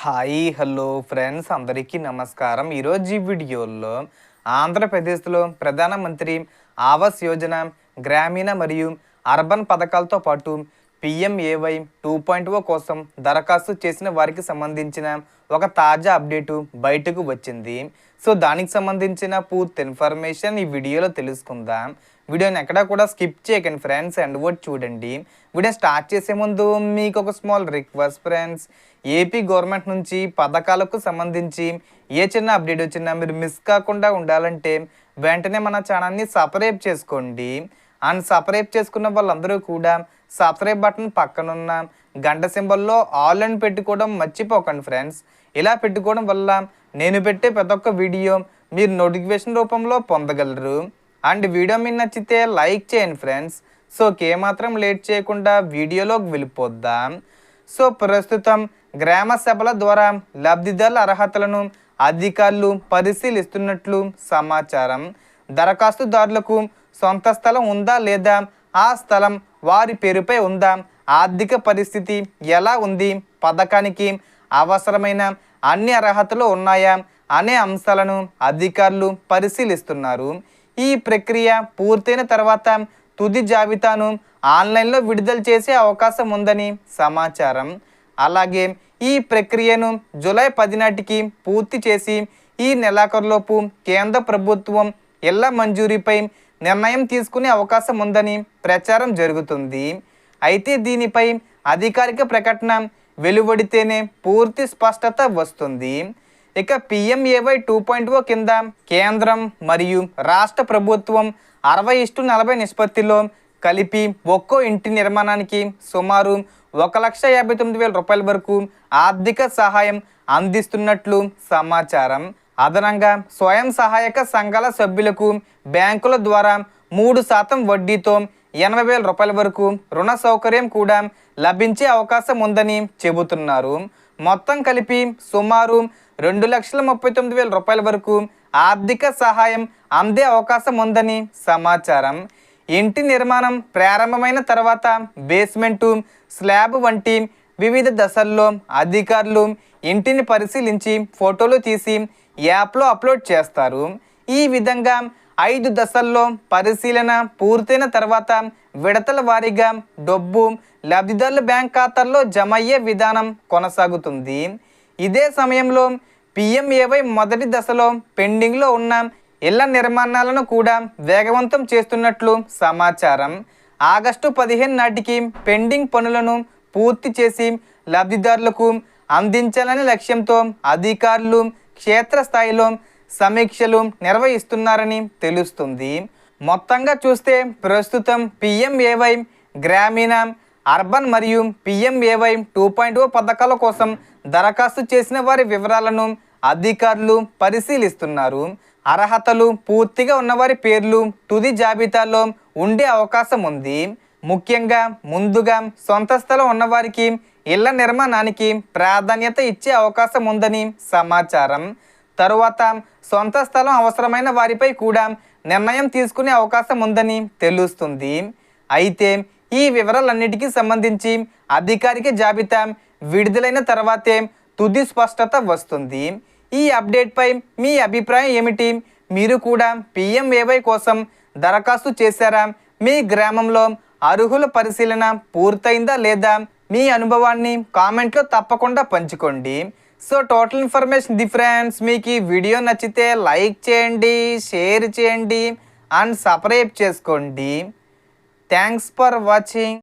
Hi hello friends అందరికీ నమస్కారం. ఈరోజు ఈ వీడియోలో ఆంధ్రప్రదేశ్లో ప్రధానమంత్రి ఆవాస్ యోజన గ్రామీణ మరియు అర్బన్ పథకాలతో పాటు పిఎంఏవై 2.0 కోసం దరఖాస్తు చేసిన వారికి సంబంధించిన ఒక తాజా అప్డేటు బయటకు వచ్చింది. సో దానికి సంబంధించిన పూర్తి ఇన్ఫర్మేషన్ ఈ వీడియోలో తెలుసుకుందాం. వీడియోని ఎక్కడా కూడా స్కిప్ చేయకండి ఫ్రెండ్స్, అండ్ వర్డ్ చూడండి. వీడియో స్టార్ట్ చేసే ముందు మీకు ఒక small request friends, AP government నుంచి పథకాలకు సంబంధించి ఏ చిన్న అప్డేట్ వచ్చినా మీరు మిస్ కాకుండా ఉండాలంటే వెంటనే మన ఛానల్ని సబ్స్క్రైబ్ చేసుకోండి. అండ్ సబ్స్క్రైబ్ చేసుకున్న వాళ్ళందరూ కూడా సబ్స్క్రైబ్ బటన్ పక్కనున్న గంట సింబల్లో ఆల్ అని పెట్టుకోవడం మర్చిపోకండి ఫ్రెండ్స్. ఇలా పెట్టుకోవడం వల్ల నేను పెట్టే ప్రతి ఒక్క వీడియో మీరు నోటిఫికేషన్ రూపంలో పొందగలరు. అండ్ వీడియో మీకు నచ్చితే లైక్ చేయండి ఫ్రెండ్స్. సో ఏమాత్రం లేట్ చేయకుండా వీడియోలోకి వెళ్ళిపోద్దాం. సో ప్రస్తుతం గ్రామ సభల ద్వారా లబ్ధిదారుల అర్హతలను అధికారులు పరిశీలిస్తున్నట్లు సమాచారం. దరఖాస్తుదారులకు సొంత స్థలం ఉందా లేదా, ఆ స్థలం వారి పేరుపై ఉందా, ఆర్థిక పరిస్థితి ఎలా ఉంది, పథకానికి అవసరమైన అన్ని అర్హతలు ఉన్నాయా అనే అంశాలను అధికారులు పరిశీలిస్తున్నారు. ఈ ప్రక్రియ పూర్తయిన తర్వాత తుది జాబితాను ఆన్లైన్లో విడుదల చేసే అవకాశం ఉందని సమాచారం. అలాగే ఈ ప్రక్రియను జూలై 10 నాటికి పూర్తి చేసి ఈ నెలాఖరులోపు కేంద్ర ప్రభుత్వం ఇళ్ల మంజూరీపై నిర్ణయం తీసుకునే అవకాశం ఉందని ప్రచారం జరుగుతుంది. అయితే దీనిపై అధికారిక ప్రకటన వెలువడితేనే పూర్తి స్పష్టత వస్తుంది. ఇక పిఎంఏవై 2.0 కింద కేంద్రం మరియు రాష్ట్ర ప్రభుత్వం 60:40 నిష్పత్తిలో కలిపి ఒక్కో ఇంటి నిర్మాణానికి సుమారు 1,59,000 రూపాయల వరకు ఆర్థిక సహాయం అందిస్తున్నట్లు సమాచారం. అదనంగా స్వయం సహాయక సంఘాల సభ్యులకు బ్యాంకుల ద్వారా 3% వడ్డీతో 80,000 రూపాయల వరకు రుణ సౌకర్యం కూడా లభించే అవకాశం ఉందని చెబుతున్నారు. మొత్తం కలిపి సుమారు 2,39,000 రూపాయల వరకు ఆర్థిక సహాయం అందే అవకాశం ఉందని సమాచారం. ఇంటి నిర్మాణం ప్రారంభమైన తర్వాత బేస్మెంటు, స్లాబ్ వంటి వివిధ దశల్లో అధికారులు ఇంటిని పరిశీలించి ఫోటోలు తీసి యాప్లో అప్లోడ్ చేస్తారు. ఈ విధంగా 5 దశల్లో పరిశీలన పూర్తయిన తర్వాత విడతల వారీగా డబ్బు లబ్ధిదారుల బ్యాంక్ ఖాతాల్లో జమ అయ్యే విధానం కొనసాగుతుంది. ఇదే సమయంలో పిఎంఏవై మొదటి దశలో పెండింగ్లో ఉన్న ఇళ్ల నిర్మాణాలను కూడా వేగవంతం చేస్తున్నట్లు సమాచారం. ఆగస్టు 15 నాటికి పెండింగ్ పనులను పూర్తి చేసి లబ్ధిదారులకు అందించాలనే లక్ష్యంతో అధికారులు క్షేత్రస్థాయిలో సమీక్షలు నిర్వహిస్తున్నారని తెలుస్తుంది. మొత్తంగా చూస్తే ప్రస్తుతం పిఎంఏవై గ్రామీణ, అర్బన్ మరియు పిఎంఏవై 2.0 పథకాల కోసం దరఖాస్తు చేసిన వారి వివరాలను అధికారులు పరిశీలిస్తున్నారు. అర్హతలు పూర్తిగా ఉన్నవారి పేర్లు తుది జాబితాలో ఉండే అవకాశం ఉంది. ముఖ్యంగా ముందుగా సొంత స్థలం ఉన్నవారికి ఇళ్ల నిర్మాణానికి ప్రాధాన్యత ఇచ్చే అవకాశం ఉందని సమాచారం. తరువాత సొంత స్థలం అవసరమైన వారిపై కూడా నిర్ణయం తీసుకునే అవకాశం ఉందని తెలుస్తుంది. అయితే ఈ వివరాలన్నిటికీ సంబంధించి అధికారిక జాబితా విడుదలైన తర్వాతే తుది స్పష్టత వస్తుంది. ఈ అప్డేట్పై మీ అభిప్రాయం ఏమిటి? మీరు కూడా పిఎంఏవై కోసం దరఖాస్తు చేశారా? మీ గ్రామంలో అర్హుల పరిశీలన పూర్తయిందా లేదా? మీ అనుభవాన్ని కామెంట్లో తప్పకుండా పంచుకోండి. సో టోటల్ ఇన్ఫర్మేషన్ ఫ్రెండ్స్, మీకు ఈ వీడియో నచ్చితే లైక్ చేయండి, షేర్ చేయండి అండ్ సబ్స్క్రైబ్ చేసుకోండి. Thanks for watching.